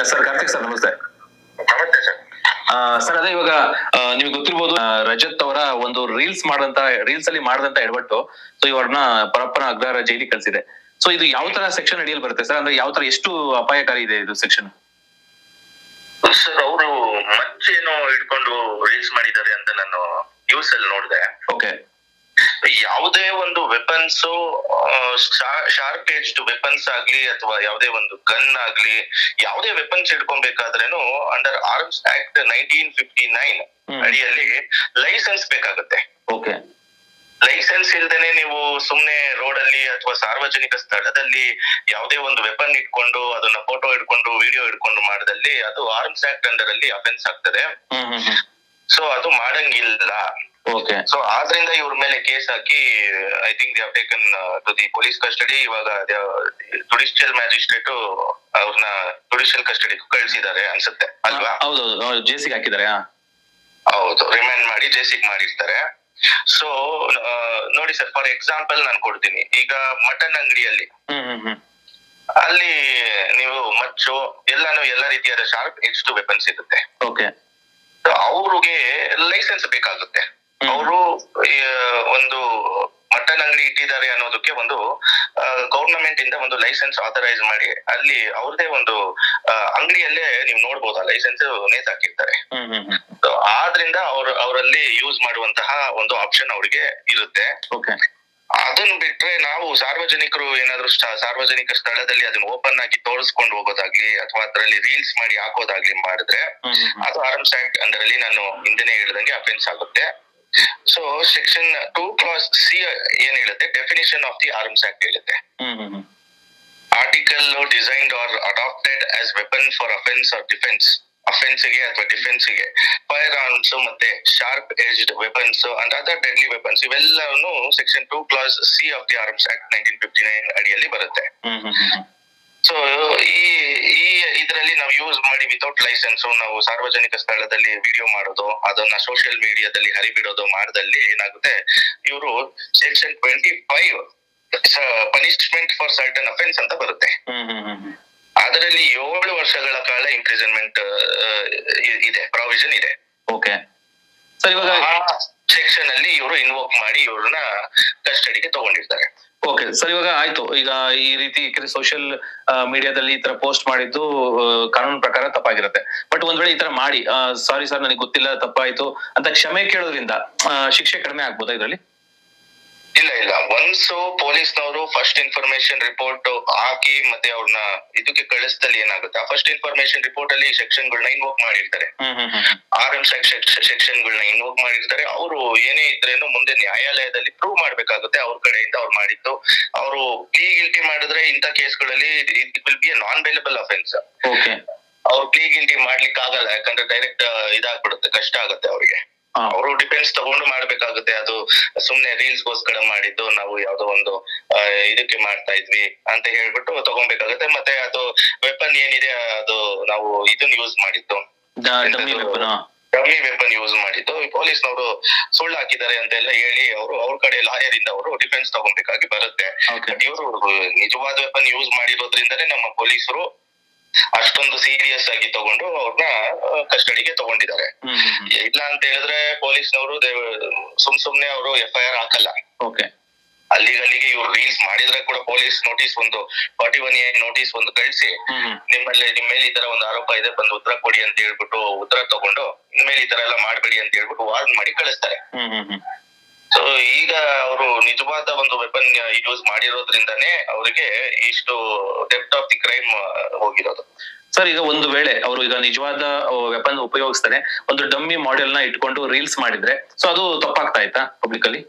Sir Karthik sir ನಮಸ್ತೆ. ನಮಸ್ತೆ sir. Sir ಅದೇ ಇವಾಗ ನಿಮ್ಗೆ ಗೊತ್ತಿರ್ಬೋದು ರಜತ್ ಅವರ ಒಂದು ರೀಲ್ಸ್ ಅಲ್ಲಿ ಮಾಡಿದಂತ ಎಡವಟ್ಟು ಸೊ ಇವ್ರನ್ನ ಪರಪ್ಪನ ಅಗ್ರಹಾರ ಜೈಲಿಗೆ ಕಳ್ಸಿದೆ. ಸೊ ಇದು ಯಾವ ತರ ಸೆಕ್ಷನ್ ಅಡಿಯಲ್ಲಿ ಬರುತ್ತೆ ಸರ್? ಅಂದ್ರೆ ಯಾವ ತರ ಎಷ್ಟು ಅಪಾಯಕಾರಿ ಇದೆ ಇದು ಸೆಕ್ಷನ್? ಸರ್ ಅವರು ಮಚ್ಚೇನೋ ಇಟ್ಕೊಂಡು ರೀಲ್ಸ್ ಮಾಡಿದ್ದಾರೆ ಅಂತ ನಾನು ನ್ಯೂಸ್ ಅಲ್ಲಿ ನೋಡಿದೆ. ಓಕೆ. ಯಾವುದೇ ಒಂದು ವೆಪನ್ಸ್, ಶಾರ್ಪ್ ಏಜ್ಡ್ ವೆಪನ್ಸ್ ಆಗ್ಲಿ ಅಥವಾ ಯಾವುದೇ ಒಂದು ಗನ್ ಆಗ್ಲಿ, ಯಾವುದೇ ವೆಪನ್ಸ್ ಇಟ್ಕೊಬೇಕಾದ್ರೇನು ಅಂಡರ್ ಆರ್ಮ್ಸ್ ಆಕ್ಟ್ 1959 ಅಡಿಯಲ್ಲಿ ಲೈಸೆನ್ಸ್ ಬೇಕಾಗುತ್ತೆ. ಓಕೆ. ಲೈಸೆನ್ಸ್ ಇಲ್ದೇನೆ ನೀವು ಸುಮ್ನೆ ರೋಡ್ ಅಲ್ಲಿ ಅಥವಾ ಸಾರ್ವಜನಿಕ ಸ್ಥಳದಲ್ಲಿ ಯಾವುದೇ ಒಂದು ವೆಪನ್ ಇಟ್ಕೊಂಡು ಅದನ್ನ ಫೋಟೋ ಇಟ್ಕೊಂಡು ವಿಡಿಯೋ ಇಟ್ಕೊಂಡು ಮಾಡದಲ್ಲಿ ಅದು ಆರ್ಮ್ಸ್ ಆಕ್ಟ್ ಅಂಡರ್ ಅಲ್ಲಿ ಅಫೆನ್ಸ್ ಆಗ್ತದೆ. ಸೊ ಅದು ಮಾಡಂಗಿಲ್ಲ. ಸೊ ಆದ್ರಿಂದ ಇವ್ರ ಮೇಲೆ ಕೇಸ್ ಹಾಕಿ I think they have taken to the police custody. ಇವಾಗ ಜುಡಿಷಿಯಲ್ ಮ್ಯಾಜಿಸ್ಟ್ರೇಟ್ ಅವ್ರನ್ನ ಜುಡಿಷಿಯಲ್ ಕಸ್ಟಡಿ ಕಳಿಸಿದ್ದಾರೆ ಅನ್ಸುತ್ತೆ ಅಲ್ವಾ? ಹೌದು, ಜೇಸಿಗೆ ಹಾಕಿದ್ದಾರೆ. ಹೌದು, ರಿಮ್ಯಾಂಡ್ ಮಾಡಿ ಜೇಸಿಗೆ ಮಾಡಿರ್ತಾರೆ. ಸೊ ನೋಡಿ ಸರ್, ಫಾರ್ ಎಕ್ಸಾಂಪಲ್ ನಾನು ಕೊಡ್ತೀನಿ. ಈಗ ಮಟನ್ ಅಂಗಡಿಯಲ್ಲಿ ಅಲ್ಲಿ ನೀವು ಮಚ್ಚು ಎಲ್ಲ ರೀತಿಯಾದ ಶಾರ್ಪ್ ಎಡ್ಜ್ಡ್ ವೆಪನ್ಸ್ ಇರುತ್ತೆ. ಅವ್ರಿಗೆ ಲೈಸೆನ್ಸ್ ಬೇಕಾಗುತ್ತೆ. ಅವರು ಒಂದು ಮಟನ್ ಅಂಗಡಿ ಇಟ್ಟಿದ್ದಾರೆ ಅನ್ನೋದಕ್ಕೆ ಒಂದು ಗವರ್ನಮೆಂಟ್ ಇಂದ ಒಂದು ಲೈಸೆನ್ಸ್ ಆಥರೈಸ್ ಮಾಡಿ ಅಲ್ಲಿ ಅವ್ರದೇ ಒಂದು ಅಂಗಡಿಯಲ್ಲೇ ನೀವು ನೋಡ್ಬೋದು ಲೈಸೆನ್ಸ್ ನೇತಾಕಿರ್ತಾರೆ. ಆದ್ರಿಂದ ಅವರಲ್ಲಿ ಯೂಸ್ ಮಾಡುವಂತಹ ಒಂದು ಆಪ್ಷನ್ ಅವ್ರಿಗೆ ಇರುತ್ತೆ. ಅದನ್ನ ಬಿಟ್ರೆ ನಾವು ಸಾರ್ವಜನಿಕರು ಏನಾದ್ರು ಸಾರ್ವಜನಿಕ ಸ್ಥಳದಲ್ಲಿ ಅದನ್ನ ಓಪನ್ ಆಗಿ ತೋರಿಸ್ಕೊಂಡು ಹೋಗೋದಾಗ್ಲಿ ಅಥವಾ ಅದರಲ್ಲಿ ರೀಲ್ಸ್ ಮಾಡಿ ಹಾಕೋದಾಗ್ಲಿ ಮಾಡಿದ್ರೆ ಅದು ಆರ್ಮ್ಸ್ ಆಕ್ಟ್ ಅಂಡರಲ್ಲಿ ನಾನು ಹಿಂದೆನೆ ಹೇಳಿದಂಗೆ ಅಫೆನ್ಸ್ ಆಗುತ್ತೆ. ಸೊ ಸೆಕ್ಷನ್ 2 clause C ಏನ್ ಹೇಳುತ್ತೆ, definition of the Arms Act ಹೇಳುತ್ತೆ. Article designed or adapted as weapon for offence or defence, ಅಫೆನ್ಸ್ಗೆ ಅಥವಾ ಡಿಫೆನ್ಸ್ಗೆ, ಫೈರ್ ಆರ್ಮ್ಸ್ ಮತ್ತೆ sharp edged weapons and other deadly weapons ಇವೆಲ್ಲವನ್ನು section 2 clause C of the Arms Act 1959 ಅಡಿಯಲ್ಲಿ ಬರುತ್ತೆ. So ಈ ಇದರಲ್ಲಿ ನಾವು ಯೂಸ್ ಮಾಡಿ ವಿತೌಟ್ ಲೈಸೆನ್ಸ್ ನಾವು ಸಾರ್ವಜನಿಕ ಸ್ಥಳದಲ್ಲಿ ವಿಡಿಯೋ ಮಾಡೋದು, ಅದನ್ನ ಸೋಷಿಯಲ್ ಮೀಡಿಯಾದಲ್ಲಿ ಹರಿಬಿಡೋದು ಮಾಡದಲ್ಲಿ ಏನಾಗುತ್ತೆ, ಇವರು section 25 punishment for certain offence ಅಂತ ಬರುತ್ತೆ. ಅದರಲ್ಲಿ 7 ವರ್ಷಗಳ ಕಾಲ ಇಂಪ್ರಿಸನ್ಮೆಂಟ್ ಇದೆ, ಪ್ರಾವಿಷನ್ ಇದೆ. ಸೆಕ್ಷನ್ ಅಲ್ಲಿ ಇವರು ಇನ್ವೋಕ್ ಮಾಡಿ ಇವ್ರನ್ನ ಕಸ್ಟಡಿಗೆ ತಗೊಂಡಿರ್ತಾರೆ. ಓಕೆ ಸರ್, ಇವಾಗ ಆಯ್ತು. ಈಗ ಈ ರೀತಿ ಸೋಷಿಯಲ್ ಮೀಡಿಯಾದಲ್ಲಿ ಈ ತರ ಪೋಸ್ಟ್ ಮಾಡಿದ್ದು ಕಾನೂನು ಪ್ರಕಾರ ತಪ್ಪಾಗಿರುತ್ತೆ. ಬಟ್ ಒಂದ್ ವೇಳೆ ಈ ತರ ಮಾಡಿ ಸಾರಿ ಸರ್ ನನಗೆ ಗೊತ್ತಿಲ್ಲ ತಪ್ಪಾಯ್ತು ಅಂತ ಕ್ಷಮೆ ಕೇಳೋದ್ರಿಂದ ಶಿಕ್ಷೆ ಕಡಿಮೆ ಆಗ್ಬೋದಾ ಇದರಲ್ಲಿ? ಇಲ್ಲ, ಒನ್ಸ್ ಪೊಲೀಸ್ನವರು ಫಸ್ಟ್ ಇನ್ಫಾರ್ಮೇಶನ್ ರಿಪೋರ್ಟ್ ಹಾಕಿ ಮತ್ತೆ ಅವ್ರನ್ನ ಇದಕ್ಕೆ ಕಳಿಸ್ದಲ್ಲಿ ಏನಾಗುತ್ತೆ, ಆ ಫಸ್ಟ್ ಇನ್ಫಾರ್ಮೇಶನ್ ರಿಪೋರ್ಟ್ ಅಲ್ಲಿ ಸೆಕ್ಷನ್ ಗಳನ್ನ ಇನ್ವೋಕ್ ಮಾಡಿರ್ತಾರೆ, ಆರ್ಮ್ಸ್ ಸೆಕ್ಷನ್ ಗಳನ್ನ ಇನ್ವೋಕ್ ಮಾಡಿರ್ತಾರೆ. ಅವರು ಏನೇ ಇದ್ರೇನು ಮುಂದೆ ನ್ಯಾಯಾಲಯದಲ್ಲಿ ಪ್ರೂವ್ ಮಾಡ್ಬೇಕಾಗುತ್ತೆ ಅವ್ರ ಕಡೆಯಿಂದ ಅವ್ರು ಮಾಡಿದ್ದು. ಅವರು ಪ್ಲೀ ಗಿಲ್ಟಿ ಮಾಡಿದ್ರೆ ಇಂಥ ಕೇಸ್ಗಳಲ್ಲಿ it will be a non bailable offence. ಅವ್ರು ಪ್ಲೀ ಗಿಲ್ಟಿ ಮಾಡ್ಲಿಕ್ಕೆ ಆಗಲ್ಲ, ಯಾಕಂದ್ರೆ ಡೈರೆಕ್ಟ್ ಇದಾಗ್ಬಿಡುತ್ತೆ, ಕಷ್ಟ ಆಗುತ್ತೆ ಅವ್ರಿಗೆ. ಅವರು ಡಿಫೆನ್ಸ್ ತಗೊಂಡು ಮಾಡ್ಬೇಕಾಗುತ್ತೆ. ಅದು ಸುಮ್ನೆ ರೀಲ್ಸ್ ಗೋಸ್ಕರ ಮಾಡಿದ್ದು, ನಾವು ಯಾವ್ದೋ ಒಂದು ಇದಕ್ಕೆ ಮಾಡ್ತಾ ಇದ್ವಿ ಅಂತ ಹೇಳ್ಬಿಟ್ಟು ತಗೊಬೇಕಾಗುತ್ತೆ. ಮತ್ತೆ ಅದು ವೆಪನ್ ಏನಿದೆ ಅದು ನಾವು ಇದನ್ನ ಯೂಸ್ ಮಾಡಿದ್ದು, ಡಮ್ಮಿ ವೆಪನ್ ಯೂಸ್ ಮಾಡಿದ್ದು. ಪೊಲೀಸ್ನವರು ಸುಳ್ಳು ಹಾಕಿದ್ದಾರೆ ಅಂತೆಲ್ಲ ಹೇಳಿ ಅವ್ರ ಕಡೆ ಲಾಯರ್ ಇಂದ ಅವರು ಡಿಫೆನ್ಸ್ ತಗೊಬೇಕಾಗಿ ಬರುತ್ತೆ. ಇವರು ನಿಜವಾದ ವೆಪನ್ ಯೂಸ್ ಮಾಡಿರೋದ್ರಿಂದನೇ ನಮ್ಮ ಪೊಲೀಸರು ಅಷ್ಟೊಂದು ಸೀರಿಯಸ್ ಆಗಿ ತಗೊಂಡು ಅವ್ರನ್ನ ಕಸ್ಟಡಿಗೆ ತಗೊಂಡಿದ್ದಾರೆ. ಇಲ್ಲ ಅಂತ ಹೇಳಿದ್ರೆ ಪೊಲೀಸ್ನವರು ಸುಮ್ನೆ ಅವರು FIR ಹಾಕಲ್ಲ. ಅಲ್ಲಿಗೆ ಇವ್ರು ರೀಲ್ಸ್ ಮಾಡಿದ್ರೆ ಕೂಡ ಪೊಲೀಸ್ ನೋಟಿಸ್ ಒಂದು 41A ನೋಟಿಸ್ ಒಂದು ಕಳಿಸಿ ನಿಮ್ಮ ಮೇಲೆ ಈ ತರ ಒಂದು ಆರೋಪ ಇದೆ, ಬಂದು ಉತ್ತರ ಕೊಡಿ ಅಂತ ಹೇಳ್ಬಿಟ್ಟು ಉತ್ತರ ತಗೊಂಡು ಇನ್ಮೇಲೆ ಈ ತರ ಎಲ್ಲ ಮಾಡ್ಬೇಡಿ ಅಂತ ಹೇಳ್ಬಿಟ್ಟು ವಾರ್ನ್ ಮಾಡಿ ಕಳಿಸ್ತಾರೆ. ಸೊ ಈಗ ಅವರು ನಿಜವಾದ ಒಂದು ವೆಪನ್ ಯೂಸ್ ಮಾಡಿರೋದ್ರಿಂದಾನೇ ಅವರಿಗೆ ಇಷ್ಟು ಡೆಪ್ತ್ ಆಫ್ ದಿ ಕ್ರೈಮ್ ಹೋಗಿರೋದು. ಸರ್, ಈಗ ಒಂದು ವೇಳೆ ಅವರು ಈಗ ನಿಜವಾದ ವೆಪನ್ ಉಪಯೋಗಿಸ್ತಾನೆ ಒಂದು ಡಮ್ಮಿ ಮಾಡೆಲ್ ನ ಇಟ್ಕೊಂಡು ರೀಲ್ಸ್ ಮಾಡಿದ್ರೆ ಸೊ ಅದು ತಪ್ಪಾಗ್ತಾ ಇತ್ತಾ ಪಬ್ಲಿಕ್ ಅಲ್ಲಿ?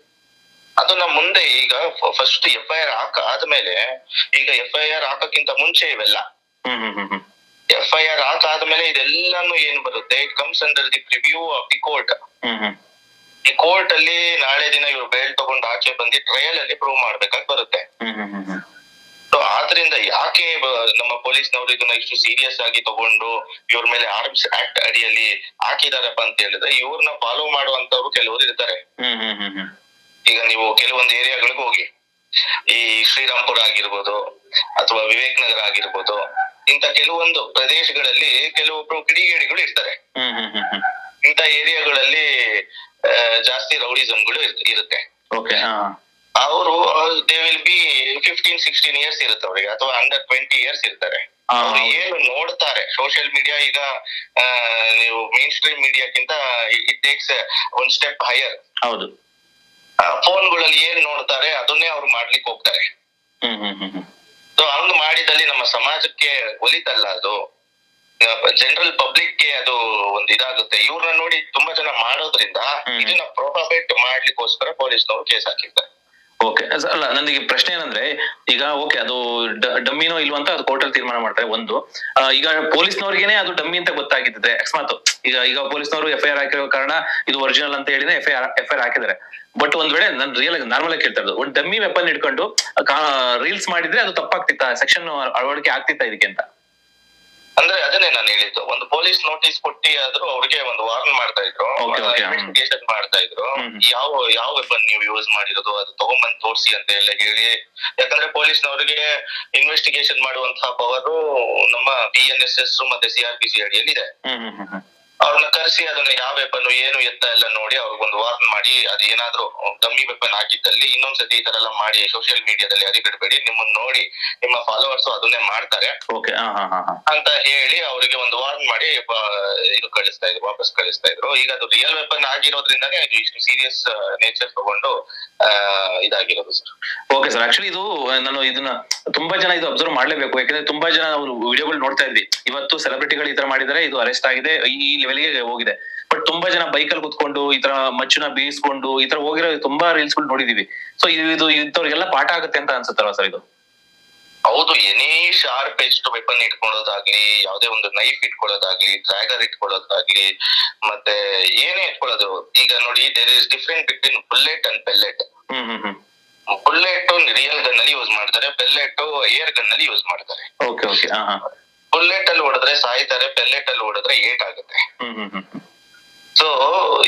ಅದನ್ನ ಮುಂದೆ ಈಗ ಫಸ್ಟ್ FIR ಆದ್ಮೇಲೆ, ಈಗ FIR ಹಾಕಕ್ಕಿಂತ ಮುಂಚೆ ಇವೆಲ್ಲ FIR ಆದ್ಮೇಲೆ ಇದೆಲ್ಲಾನು ಏನ್ ಬರುತ್ತೆ, it comes under the preview of the court. ಈ ಕೋರ್ಟ್ ಅಲ್ಲಿ ನಾಳೆ ದಿನ ಇವ್ರು ಬೇಲ್ ತಗೊಂಡು ಆಚೆ ಬಂದು ಟ್ರಯಲ್ ಅಲ್ಲಿ ಪ್ರೂವ್ ಮಾಡ್ಬೇಕಾಗಿ ಬರುತ್ತೆ. ಸೊ ಆದ್ರಿಂದ ಯಾಕೆ ನಮ್ಮ ಪೊಲೀಸ್ನವರು ಇದನ್ನ ಇಷ್ಟು ಸೀರಿಯಸ್ ಆಗಿ ತಗೊಂಡು ಇವ್ರ ಮೇಲೆ ಆರ್ಮ್ಸ್ ಆಕ್ಟ್ ಅಡಿಯಲ್ಲಿ ಹಾಕಿದಾರಪ್ಪ ಅಂತ ಹೇಳಿದ್ರೆ, ಇವ್ರನ್ನ ಫಾಲೋ ಮಾಡುವಂತವ್ರು ಕೆಲವರು ಇರ್ತಾರೆ. ಈಗ ನೀವು ಕೆಲವೊಂದು ಏರಿಯಾಗಳಿಗೆ ಹೋಗಿ, ಈ ಶ್ರೀರಾಮ್ಪುರ ಆಗಿರ್ಬೋದು ಅಥವಾ ವಿವೇಕ್ ನಗರ ಆಗಿರ್ಬೋದು, ಇಂತ ಕೆಲವೊಂದು ಪ್ರದೇಶಗಳಲ್ಲಿ ಕೆಲವೊಬ್ರು ಕಿಡಿಗೇಡಿಗಳು ಇರ್ತಾರೆ. ಇಂತ ಏರಿಯಾಗಳಲ್ಲಿ ಜಾಸ್ತಿ ರೌಡಿಸಮ್ಗಳು ಇರುತ್ತೆ. ಅವರು ದೇ ವಿಲ್ ಬಿ 15-16 ಇಯರ್ಸ್ ಇರುತ್ತೆ ಅವ್ರಿಗೆ, ಅಥವಾ ಅಂಡರ್ 20 ಇಯರ್ಸ್ ಇರ್ತಾರೆ. ಅವ್ರು ಏನು ನೋಡ್ತಾರೆ ಸೋಷಿಯಲ್ ಮೀಡಿಯಾ, ಈಗ ನೀವು ಮೇನ್ ಸ್ಟ್ರೀಮ್ ಮೀಡಿಯಾಕ್ಕಿಂತ ಇಟ್ ಟೇಕ್ಸ್ ಒಂದ್ ಸ್ಟೆಪ್ ಹೈಯರ್. ಹೌದು, ಫೋನ್ಗಳಲ್ಲಿ ಏನ್ ನೋಡ್ತಾರೆ ಅದನ್ನೇ ಅವ್ರು ಮಾಡ್ಲಿಕ್ಕೆ ಹೋಗ್ತಾರೆ. ಸೊ ಹಂಗ್ ಮಾಡಿದಲ್ಲಿ ನಮ್ಮ ಸಮಾಜಕ್ಕೆ ಒಲಿತಲ್ಲ, ಅದು ಜನರಲ್ ಪಬ್ಲಿಕ್ಗೆ ಅದು ಒಂದು ಇದಾಗುತ್ತೆ. ಇವ್ರನ್ನ ನೋಡಿ ತುಂಬಾ ಜನ ಮಾಡೋದ್ರಿಂದ ಇದನ್ನ ಪ್ರೊಪಗೇಟ್ ಮಾಡ್ಲಿಕ್ಕೋಸ್ಕರ ಪೊಲೀಸ್ನವ್ರು ಕೇಸ್ ಹಾಕಿರ್ತಾರೆ. ಓಕೆ, ಅಲ್ಲ ನನಗೆ ಪ್ರಶ್ನೆ ಏನಂದ್ರೆ, ಈಗ ಓಕೆ ಅದು ಡಮ್ಮಿನೋ ಇಲ್ವಂತ ಅದು ಕೋರ್ಟಲ್ಲಿ ತೀರ್ಮಾನ ಮಾಡ್ತಾರೆ. ಒಂದು ಈಗ ಪೊಲೀಸ್ನವ್ರಿಗೇನೆ ಅದು ಡಮ್ಮಿ ಅಂತ ಗೊತ್ತಾಗಿದ್ದೆ ಅಕಸ್ಮಾತ್, ಈಗ ಪೊಲೀಸ್ನವರು FIR ಹಾಕಿರೋ ಕಾರಣ ಇದು ಒರಿಜಿನಲ್ ಅಂತ ಹೇಳಿದ್ರೆ FIR ಹಾಕಿದ್ದಾರೆ. ಬಟ್ ಒಂದ್ ವೇಳೆ ನಾನು ನಾರ್ಮಲ್ ಆಗಿ ಕೇಳ್ತಾ ಇರೋದು, ಒಂದು ಡಮ್ಮಿ ವೆಪನ್ ಇಟ್ಕೊಂಡು ರೀಲ್ಸ್ ಮಾಡಿದ್ರೆ ಅದು ತಪ್ಪಾಗ್ತಿತ್ತಾ, ಸೆಕ್ಷನ್ ಅಳವಡಿಕೆ ಆಗ್ತಿತ್ತಾ ಇದಕ್ಕೆ ಅಂತ? ಅಂದ್ರೆ ಅದನ್ನೇ ನಾನು ಹೇಳಿದ್ದು, ಒಂದು ಪೊಲೀಸ್ ನೋಟಿಸ್ ಕೊಟ್ಟಿ ಆದ್ರೂ ಅವ್ರಿಗೆ ಒಂದು ವಾರ್ನ್ ಮಾಡ್ತಾ ಇದ್ರು, ಇನ್ವೆಸ್ಟಿಗೇಷನ್ ಮಾಡ್ತಾ ಇದ್ರು. ಯಾವ ವೆಪನ್ ನೀವು ಯೂಸ್ ಮಾಡಿರೋದು ಅದು ತಗೊಂಡ್ಬಂದ್ ತೋರ್ಸಿ ಅಂತ ಎಲ್ಲ ಹೇಳಿ. ಯಾಕಂದ್ರೆ ಪೊಲೀಸ್ನವ್ರಿಗೆ ಇನ್ವೆಸ್ಟಿಗೇಷನ್ ಮಾಡುವಂತಹ ಪವರ್ ನಮ್ಮ BNSS ಮತ್ತೆ CRPC ಅಡಿಯಲ್ಲಿ ಇದೆ. ಅವ್ರನ್ನ ಕರೆಸಿ ಅದನ್ನ ಯಾವ ವೆಪನ್ ಏನು ಎತ್ತ ಎಲ್ಲ ನೋಡಿ ಅವ್ರಿಗೊಂದು ವಾರ್ನ್ ಮಾಡಿ, ಅದು ಏನಾದ್ರು ಡಮ್ಮಿ ವೆಪನ್ ಹಾಕಿದ್ದಲ್ಲಿ ಇನ್ನೊಂದ್ಸತಿ ಈ ತರ ಎಲ್ಲ ಮಾಡಿ ಸೋಷಿಯಲ್ ಮೀಡಿಯಾದಲ್ಲಿ ಅರಿಬಿಡ್ಬೇಡಿ, ನಿಮ್ಮನ್ನ ನೋಡಿ ನಿಮ್ಮ ಫಾಲೋವರ್ಸ್ ಅದನ್ನೇ ಮಾಡ್ತಾರೆ ಅಂತ ಹೇಳಿ ಅವರಿಗೆ ಒಂದು ವಾರ್ನ್ ಮಾಡಿ ಇದು ಕಳಿಸ್ತಾ ಇದ್ರು, ವಾಪಸ್ ಕಳಿಸ್ತಾ ಇದ್ರು. ಈಗ ಅದು ರಿಯಲ್ ವೆಪನ್ ಆಗಿರೋದ್ರಿಂದಾನೇ ಅದು ಇಷ್ಟು ಸೀರಿಯಸ್ ನೇಚರ್ ತಗೊಂಡು ಇದಾಗಿರೋದು ಸರ್. ಓಕೆ ಸರ್, ಆಕ್ಚುಲಿ ಇದು ನಾನು ಇದನ್ನ ತುಂಬಾ ಜನ ಇದು ಅಬ್ಸರ್ವ್ ಮಾಡ್ಲೇಬೇಕು. ಯಾಕಂದ್ರೆ ತುಂಬಾ ಜನ ನಾವು ವಿಡಿಯೋಗಳು ನೋಡ್ತಾ ಇದ್ವಿ, ಇವತ್ತು ಸೆಲೆಬ್ರಿಟಿಗಳು ಈ ತರ ಮಾಡಿದರೆ ಇದು ಅರೆಸ್ಟ್ ಆಗಿದೆ, ಈ ಲೆವೆಲ್ಗೆ ಹೋಗಿದೆ. ಬಟ್ ತುಂಬಾ ಜನ ಬೈಕಲ್ಲಿ ಕುತ್ಕೊಂಡು ಈ ತರ ಮಚ್ಚನ ಬೀಸ್ಕೊಂಡು ಈ ತರ ಹೋಗಿರೋ ತುಂಬಾ ರೀಲ್ಸ್ ಗಳು ನೋಡಿದೀವಿ. ಸೊ ಇದು ಇಂಥವ್ರಿಗೆಲ್ಲ ಪಾಠ ಆಗುತ್ತೆ ಅಂತ ಅನ್ಸುತ್ತಲ್ವಾ ಸರ್ ಇದು? ಹೌದು, ಎನಿ ಶಾರ್ಪ್ ಎಜ್ಡ್ ವೆಪನ್ ಇಟ್ಕೊಳ್ಳೋದಾಗ್ಲಿ, ಯಾವ್ದೇ ಒಂದು ನೈಫ್ ಇಟ್ಕೊಳ್ಳೋದಾಗ್ಲಿ, ಡ್ರ್ಯಾಗರ್ ಇಟ್ಕೊಳ್ಳೋದಾಗ್ಲಿ, ಮತ್ತೆ ಏನೇ ಇಟ್ಕೊಳ್ಳೋದು. ಈಗ ನೋಡಿ, there is different between bullet and pellet. Bullet real gun ಅಲ್ಲಿ ಯೂಸ್ ಮಾಡ್ತಾರೆ, ಪೆಲ್ಲೆಟ್ ಏರ್ ಗನ್ ಅಲ್ಲಿ ಯೂಸ್ ಮಾಡ್ತಾರೆ. ಬುಲೆಟ್ ಅಲ್ಲಿ ಹೊಡೆದ್ರೆ ಸಾಯ್ತಾರೆ, ಪೆಲ್ಲೆಟ್ ಅಲ್ಲಿ ಹೊಡೆದ್ರೆ ಏಟ್ ಆಗುತ್ತೆ. ಸೊ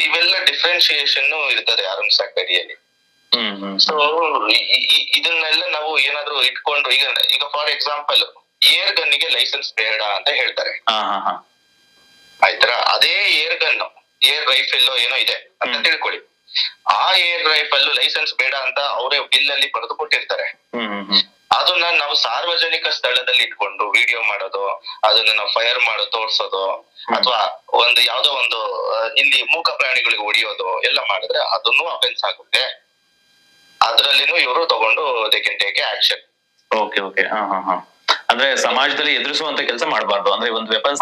ಇವೆಲ್ಲ ಡಿಫ್ರೆನ್ಶಿಯೇಷನ್ ಇರ್ತದೆ ಆರ್ಮ್ಸ್ ಆಕ್ಟ್ ಅಡಿಯಲ್ಲಿ. ಸೊ ಇದನ್ನೆಲ್ಲ ನಾವು ಏನಾದ್ರು ಇಟ್ಕೊಂಡು, ಈಗ ಫಾರ್ ಎಕ್ಸಾಂಪಲ್ ಏರ್ ಗನ್ನಿಗೆ ಲೈಸೆನ್ಸ್ ಬೇಡ ಅಂತ ಹೇಳ್ತಾರೆ, ಆಯ್ತಾ? ಅದೇ ಏರ್ ಗನ್, ಏರ್ ರೈಫಲ್ ಏನೋ ಇದೆ ಅಂತ ತಿಳ್ಕೊಳ್ಳಿ. ಆ ಏರ್ ರೈಫಲ್ ಲೈಸೆನ್ಸ್ ಬೇಡ ಅಂತ ಅವರೇ ಬಿಲ್ ಅಲ್ಲಿ ಬರೆದು ಕೊಟ್ಟಿರ್ತಾರೆ. ಅದನ್ನ ನಾವು ಸಾರ್ವಜನಿಕ ಸ್ಥಳದಲ್ಲಿ ಇಟ್ಕೊಂಡು ವಿಡಿಯೋ ಮಾಡೋದು, ಅದನ್ನ ನಾವು ಫೈರ್ ಮಾಡೋ ತೋರ್ಸೋದು, ಅಥವಾ ಒಂದು ಯಾವ್ದೋ ಒಂದು ಇಲ್ಲಿ ಮೂಕ ಪ್ರಾಣಿಗಳಿಗೆ ಹೊಡಿಯೋದು ಎಲ್ಲ ಮಾಡಿದ್ರೆ ಅದನ್ನು ಅಫೆನ್ಸ್ ಆಗುತ್ತೆ. ಅದ್ರಲ್ಲಿನೂ ಇವರು ತಗೊಂಡು they can take action. Okay. ಅಂದ್ರೆ ಸಮಾಜದಲ್ಲಿ ಎದುರಿಸುವಂತ ಕೆಲಸ ಮಾಡಬಾರ್ದು. ಅಂದ್ರೆ ಒಂದು ವೆಪನ್ಸ್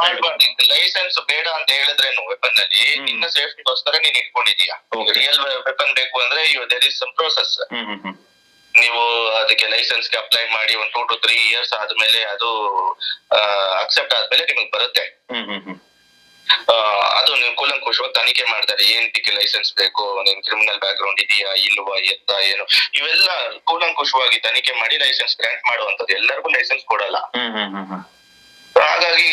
ಲೈಸೆನ್ಸ್ ಬೇಡ ಅಂತ ಹೇಳಿದ್ರೇನು ವೆಪನ್ ಅಲ್ಲಿ ನಿನ್ನ ಸೇಫ್ಟಿಗೋಸ್ಕರ ನೀನ್ ಇಟ್ಕೊಂಡಿದೀಯಾ. ರಿಯಲ್ ವೆಪನ್ ಬೇಕು ಅಂದ್ರೆ ದೇರ್ ಇಸ್ ಸಮ್ ಪ್ರೋಸೆಸ್. ನೀವು ಅದಕ್ಕೆ ಲೈಸೆನ್ಸ್ ಗೆ ಅಪ್ಲೈ ಮಾಡಿ ಒಂದು 2 to 3 ಇಯರ್ಸ್ ಆದ್ಮೇಲೆ ಅದು ಅಕ್ಸೆಪ್ಟ್ ಆದ್ಮೇಲೆ ನಿಮಗ್ ಬರುತ್ತೆ. ಅದು ನೀವು ಕೂಲಂಕುಷವಾಗಿ ತನಿಖೆ ಮಾಡ್ತಾರೆ, ಏನಕ್ಕೆ ಲೈಸೆನ್ಸ್ ಬೇಕು, ನಿಮ್ ಕ್ರಿಮಿನಲ್ ಬ್ಯಾಕ್ ಗ್ರೌಂಡ್ ಇದೆಯಾ ಇಲ್ವಾ ಎತ್ತ ಏನು, ಇವೆಲ್ಲ ಕೂಲಂಕುಷವಾಗಿ ತನಿಖೆ ಮಾಡಿ ಲೈಸೆನ್ಸ್ ಗ್ರಾಂಟ್ ಮಾಡುವಂತದ್ದು. ಎಲ್ಲರಿಗೂ ಲೈಸೆನ್ಸ್ ಕೊಡಲ್ಲ. ಹಾಗಾಗಿ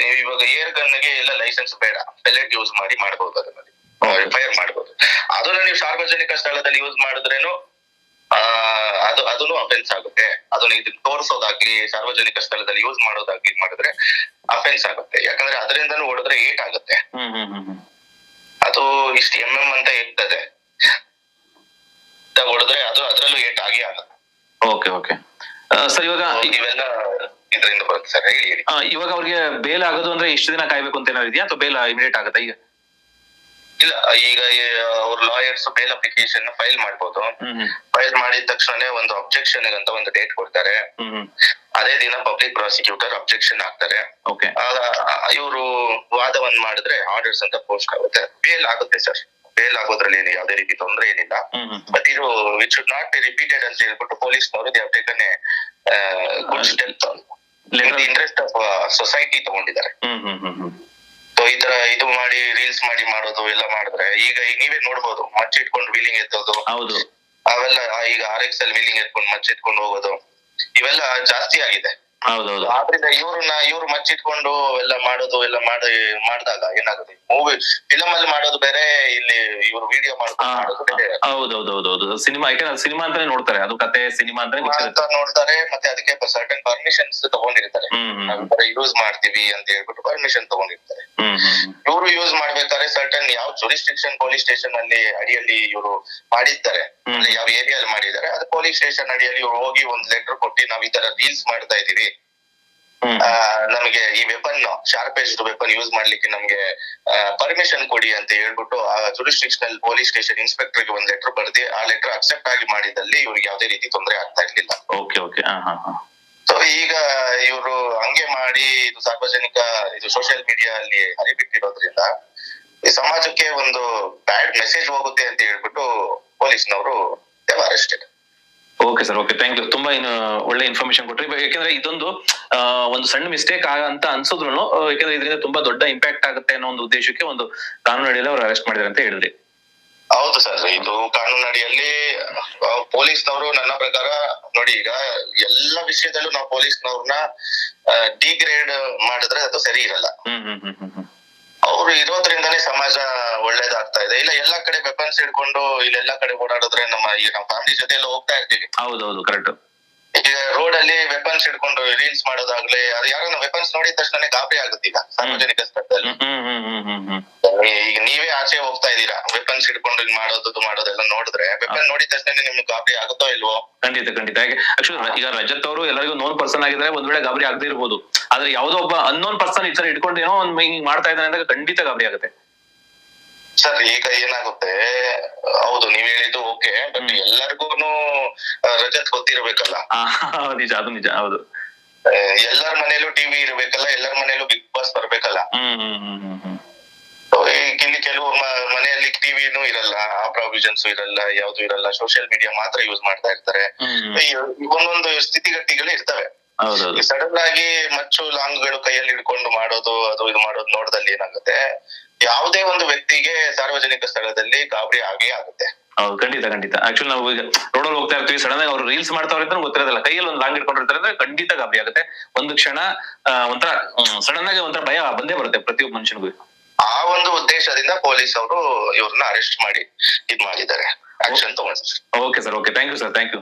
ನೀವು ಇವಾಗ ಏರ್ ಗನ್ಗೆ ಎಲ್ಲ ಲೈಸೆನ್ಸ್ ಬೇಡ, ಪೆಲೆಟ್ ಯೂಸ್ ಮಾಡಿ ಮಾಡಬಹುದು, ಅದನ್ನ ಫೈರ್ ಮಾಡಬಹುದು. ಅದನ್ನ ನೀವು ಸಾರ್ವಜನಿಕ ಸ್ಥಳದಲ್ಲಿ ಯೂಸ್ ಮಾಡಿದ್ರೇನು ಅದನ್ನು ಅಫೆನ್ಸ್ ಆಗುತ್ತೆ. ಅದನ್ನ ಇದನ್ನ ತೋರಿಸೋದಾಗ್ಲಿ, ಸಾರ್ವಜನಿಕ ಸ್ಥಳದಲ್ಲಿ ಯೂಸ್ ಮಾಡೋದಾಗ್ಲಿ ಮಾಡಿದ್ರೆ ಅಫೆನ್ಸ್ ಆಗುತ್ತೆ. ಯಾಕಂದ್ರೆ ಅದರಿಂದನೂ ಹೊಡೆದ್ರೆ ಏಟ್ ಆಗುತ್ತೆ. ಅದು ಇಷ್ಟು MM ಅಂತ ಇರ್ತದೆ, ಹೊಡೆದ್ರೆ ಅದು ಅದ್ರಲ್ಲೂ ಏಟ್ ಆಗಿ ಆಗುತ್ತೆ. ಓಕೆ ಸರ್, ಇವಾಗ ಇವೆಲ್ಲ ಇದರಿಂದ ಬರುತ್ತೆ ಸರ್. ಹೇಳಿ. ಇವಾಗ ಅವ್ರಿಗೆ ಬೇಲ್ ಆಗೋದು ಅಂದ್ರೆ ಇಷ್ಟು ದಿನ ಕಾಯ್ಬೇಕು ಅಂತ ಏನಾದ್ರು ಇದೆಯಾ, ಅಥವಾ ಬೇಲ್ ಇಮಿಡಿಯೇಟ್ ಆಗುತ್ತಾ ಈಗ? ಇಲ್ಲ, ಈಗ ಅವ್ರ ಲಾಯರ್ಸ್ ಬೇಲ್ ಅಪ್ಲಿಕೇಶನ್ ಫೈಲ್ ಮಾಡ್ಬೋದು. ಫೈಲ್ ಮಾಡಿದ ತಕ್ಷಣ ಒಂದು ಅಬ್ಜೆಕ್ಷನ್ ಅಂತ ಒಂದು ಡೇಟ್ ಕೊಡ್ತಾರೆ. ಅದೇ ದಿನ ಪಬ್ಲಿಕ್ ಪ್ರಾಸಿಕ್ಯೂಟರ್ ಅಬ್ಜೆಕ್ಷನ್ ಹಾಕ್ತಾರೆ. ಇವರು ವಾದವನ್ನ ಮಾಡಿದ್ರೆ ಆರ್ಡರ್ಸ್ ಅಂತ ಪೋಸ್ಟ್ ಆಗುತ್ತೆ, ಬೇಲ್ ಆಗುತ್ತೆ ಸರ್. ಬೇಲ್ ಆಗೋದ್ರಲ್ಲಿ ಏನು ಯಾವುದೇ ರೀತಿ ತೊಂದರೆ ಏನಿಲ್ಲ. ಬಟ್ ಇದು it should not be repeated ಅಂತ ಹೇಳ್ಬಿಟ್ಟು ಪೊಲೀಸ್ನವರು they have taken A good step in the interest of society ತಗೊಂಡಿದ್ದಾರೆ. ಸೊ ಈ ತರ ಇದು ಮಾಡಿ ರೀಲ್ಸ್ ಮಾಡಿ ಮಾಡೋದು ಎಲ್ಲ ಮಾಡಿದ್ರೆ, ಈಗ ನೀವೇ ನೋಡ್ಬೋದು, ಮಚ್ಚಿಟ್ಕೊಂಡು ವೀಲಿಂಗ್ ಎತ್ತೋದು, ಅವೆಲ್ಲ ಈಗ RX ಅಲ್ಲಿ ವೀಲಿಂಗ್ ಎತ್ಕೊಂಡು ಮಚ್ಚಿಟ್ಕೊಂಡು ಹೋಗೋದು, ಇವೆಲ್ಲ ಜಾಸ್ತಿ ಆಗಿದೆ. ಹೌದೌದು. ಆದ್ರಿಂದ ಇವ್ರು ಮಚ್ಚಿಟ್ಕೊಂಡು ಎಲ್ಲ ಮಾಡಿದಾಗ ಏನಾಗುತ್ತೆ, ಫಿಲಂ ಅಲ್ಲಿ ಮಾಡೋದು ಬೇರೆ, ಇಲ್ಲಿ ಇವ್ರು ವಿಡಿಯೋ ಮಾಡೋದು ಬೇರೆ. ಹೌದೌದೌದು. ಸಿನಿಮಾ ಯಾಕಂದ್ರೆ ಸಿನಿಮಾ ಅಂತಾನೆ ನೋಡ್ತಾರೆ, ಅದು ಕತೆ ಸಿನಿಮಾ ಅಂತಾನೆ ನೋಡ್ತಾರೆ. ಮತ್ತೆ ಅದಕ್ಕೆ ಸರ್ಟನ್ ಪರ್ಮಿಷನ್ಸ್ ತಗೊಂಡಿರ್ತಾರೆ, ಯೂಸ್ ಮಾಡ್ತೀವಿ ಅಂತ ಹೇಳ್ಬಿಟ್ಟು ಪರ್ಮಿಷನ್ ತಗೊಂಡಿರ್ತಾರೆ. ಇವರು ಯೂಸ್ ಮಾಡ್ಬೇಕಾದ್ರೆ ಸರ್ಟನ್ ಯಾವ ಜುರಿಸ್ಟಿಕ್ಷನ್ ಪೊಲೀಸ್ ಸ್ಟೇಷನ್ ಅಲ್ಲಿ ಅಡಿಯಲ್ಲಿ ಇವರು ಮಾಡಿದ್ದಾರೆ, ಯಾವ ಏರಿಯಾದಲ್ಲಿ ಮಾಡಿದ್ದಾರೆ, ಅದು ಪೊಲೀಸ್ ಸ್ಟೇಷನ್ ಅಡಿಯಲ್ಲಿ ಇವ್ರು ಹೋಗಿ ಒಂದ್ ಲೆಟರ್ ಕೊಟ್ಟು ನಾವ್ ಈ ತರ ರೀಲ್ಸ್ ಮಾಡ್ತಾ ಇದೀವಿ, ನಮಗೆ ಈ weapon sharp aged weapon use ಮಾಡ್ಲಿಕ್ಕೆ ನಮ್ಗೆ ಪರ್ಮಿಷನ್ ಕೊಡಿ ಅಂತ ಹೇಳ್ಬಿಟ್ಟು ಆ ಜುರಿಸ್ಟಿಕ್ಷನಲ್ ಪೊಲೀಸ್ ಸ್ಟೇಷನ್ ಇನ್ಸ್ಪೆಕ್ಟರ್ ಗೆ ಒಂದ್ ಲೆಟರ್ ಬರ್ದಿ ಆ ಲೆಟರ್ ಅಕ್ಸೆಪ್ಟ್ ಆಗಿ ಮಾಡಿದಲ್ಲಿ ಇವ್ರಿಗೆ ಯಾವುದೇ ರೀತಿ ತೊಂದರೆ ಆಗ್ತಾ ಇರ್ಲಿಲ್ಲ. ಸೊ ಈಗ ಇವರು ಹಂಗೆ ಮಾಡಿ ಇದು ಸಾರ್ವಜನಿಕ ಇದು ಸೋಷಿಯಲ್ ಮೀಡಿಯಾ ಅಲ್ಲಿ ಹರಿಬಿಟ್ಟಿರೋದ್ರಿಂದ ಈ ಸಮಾಜಕ್ಕೆ ಒಂದು ಬ್ಯಾಡ್ ಮೆಸೇಜ್ ಹೋಗುತ್ತೆ ಅಂತ ಹೇಳ್ಬಿಟ್ಟು ಪೊಲೀಸ್ನವರು arrested. Okay sir, okay, thank you. ತುಂಬಾ ಒಳ್ಳೆ ಇನ್ಫಾರ್ಮೇಶನ್ ಕೊಟ್ರಿ. ಯಾಕಂದ್ರೆ ಇದೊಂದು ಒಂದು ಸಣ್ಣ ಮಿಸ್ಟೇಕ್ ಅಂತ ಅನ್ಸೋದ್ರು, ಯಾಕಂದ್ರೆ ಇದರಿಂದ ತುಂಬಾ ದೊಡ್ಡ ಇಂಪ್ಯಾಕ್ಟ್ ಆಗುತ್ತೆ ಅನ್ನೋ ಒಂದು ಉದ್ದೇಶಕ್ಕೆ ಒಂದು ಕಾನೂನು ಅಡಿಯಲ್ಲಿ ಅವ್ರು ಅರೆಸ್ಟ್ ಮಾಡಿದ್ರೆ ಅಂತ ಹೇಳಿದ್ರಿ. ಹೌದು ಸರ್, ಇದು ಕಾನೂನು ಅಡಿಯಲ್ಲಿ ಪೊಲೀಸ್ನವರು ನನ್ನ ಪ್ರಕಾರ ನೋಡಿ, ಈಗ ಎಲ್ಲ ವಿಷಯದಲ್ಲೂ ನಾವು ಪೊಲೀಸ್ನವ್ರನ್ನ ಡಿಗ್ರೇಡ್ ಮಾಡಿದ್ರೆ ಅದು ಸರಿ ಇರಲ್ಲ. ಅವ್ರು ಇರೋದ್ರಿಂದಾನೇ ಸಮಾಜ ಒಳ್ಳೇದಾಗ್ತಾ ಇದೆ. ಇಲ್ಲ ಎಲ್ಲಾ ಕಡೆ ವೆಪನ್ಸ್ ಹಿಡ್ಕೊಂಡು ಇಲ್ಲೆಲ್ಲಾ ಕಡೆ ಓಡಾಡಿದ್ರೆ ನಮ್ಮ ಫ್ಯಾಮಿಲಿ ಜೊತೆ ಎಲ್ಲ ಹೋಗ್ತಾ ಇರ್ತೀವಿ. ಹೌದೌದು, ಕರೆಕ್ಟ್. ಈಗ ರೋಡ್ ಅಲ್ಲಿ ವೆಪನ್ಸ್ ಹಿಡ್ಕೊಂಡು ರೀಲ್ಸ್ ಮಾಡೋದಾಗ್ಲಿ, ಅದು ಯಾರನ್ನ ವೆಪನ್ಸ್ ನೋಡಿದ ತಕ್ಷಣ ಗಾಬರಿ ಆಗುತ್ತೆ. ಈಗ ಸಾರ್ವಜನಿಕ ಸ್ಥಳದಲ್ಲಿ ಈಗ ನೀವೇ ಆಚೆ ಹೋಗ್ತಾ ಇದ್ದೀರಾ, ವೆಪನ್ಸ್ ಹಿಡ್ಕೊಂಡು ಹಿಂಗ್ ಮಾಡೋದೆಲ್ಲ ನೋಡಿದ್ರೆ ವೆಪನ್ ನೋಡಿದ ತಕ್ಷಣ ನಿಮ್ಗೆ ಗಾಬರಿ ಆಗುತ್ತೋ ಇಲ್ವೋ? ಖಂಡಿತ. ಆಕ್ಚುಲಿ ಈಗ ರಜತ್ ಅವರು ಎಲ್ಲರಿಗೂ ನೋನ್ ಪರ್ಸನ್ ಆಗಿದ್ರೆ ಒಂದ್ ವೇಳೆ ಗಾಬರಿ ಆಗದೆ ಇರ್ಬೋದು, ಆದ್ರೆ ಯಾವ್ದೋ ಒಬ್ಬ ಅನ್ನೋನ್ ಪರ್ಸನ್ ಈ ತರ ಇಟ್ಕೊಂಡು ಏನೋ ಒಂದ್ ಹಿಂಗ್ ಮಾಡ್ತಾ ಇದ್ದಾನೆ ಅಂದಾಗ ಖಂಡಿತ ಗಾಬರಿ ಆಗುತ್ತೆ ಸರ್. ಈಗ ಏನಾಗುತ್ತೆ, ಹೌದು ನೀವ್ ಹೇಳಿದ್ದು ಓಕೆ, ಬಟ್ ಎಲ್ಲರಿಗೂನು ರಜತ್ ಗೊತ್ತಿರ್ಬೇಕಲ್ಲ. ನಿಜ, ಅದು ನಿಜ, ಹೌದು. ಎಲ್ಲರ ಮನೇಲೂ ಟಿವಿ ಇರ್ಬೇಕಲ್ಲ, ಎಲ್ಲರ ಮನೇಲೂ ಬಿಗ್ ಬಾಸ್ ಬರ್ಬೇಕಲ್ಲ. ಇಲ್ಲಿ ಕೆಲವು ಮನೆಯಲ್ಲಿ ಟಿವಿನೂ ಇರಲ್ಲ, ಆ ಪ್ರಾವಿಷನ್ಸ್ ಇರಲ್ಲ, ಯಾವ್ದು ಇರಲ್ಲ, ಸೋಷಿಯಲ್ ಮೀಡಿಯಾ ಮಾತ್ರ ಯೂಸ್ ಮಾಡ್ತಾ ಇರ್ತಾರೆ. ಒಂದೊಂದು ಸ್ಥಿತಿಗತಿಗಳು ಇರ್ತವೆ. ಸಡನ್ ಆಗಿ ಮಚ್ಚು ಲಾಂಗ್ಗಳು ಕೈಯಲ್ಲಿ ಹಿಡ್ಕೊಂಡು ಮಾಡೋದು, ಅದು ಇದು ಮಾಡೋದು ನೋಡ್ದಲ್ಲಿ ಏನಾಗುತ್ತೆ, ಯಾವುದೇ ಒಂದು ವ್ಯಕ್ತಿಗೆ ಸಾರ್ವಜನಿಕ ಸ್ಥಳದಲ್ಲಿ ಗಾಬರಿ ಆಗೇ ಆಗುತ್ತೆ. ಹೌದು, ಖಂಡಿತ. ಆಕ್ಚುಲಿ ನಾವು ಈಗ ರೋಡಲ್ಲಿ ಹೋಗ್ತಾ ಇರ್ತೀವಿ, ಸಡನ್ ಆಗಿ ಅವ್ರು ರೀಲ್ಸ್ ಮಾಡ್ತಾವ್ರೆ ಅಂತ ಗೊತ್ತಿರೋದಿಲ್ಲ, ಕೈಯಲ್ಲಿ ಒಂದು ಲಾಂಗ್ ಇಟ್ಕೊಂಡಿರ್ತಾರೆ ಅಂದ್ರೆ ಖಂಡಿತ ಗಾಬರಿ ಆಗುತ್ತೆ. ಒಂದು ಕ್ಷಣ ಒಂಥರ ಸಡನ್ ಆಗಿ ಒಂಥರ ಭಯ ಬಂದೇ ಬರುತ್ತೆ ಪ್ರತಿಯೊಬ್ಬ ಮನುಷ್ಯನಿಗೂ. ಆ ಒಂದು ಉದ್ದೇಶದಿಂದ ಪೊಲೀಸ್ ಅವರು ಇವ್ರನ್ನ ಅರೆಸ್ಟ್ ಮಾಡಿ ಇದ್ ಮಾಡಿದ್ದಾರೆ, ಆಕ್ಷನ್ ತಗೊಂಡಿದ್ದಾರೆ. Okay sir, okay, thank you sir, thank you.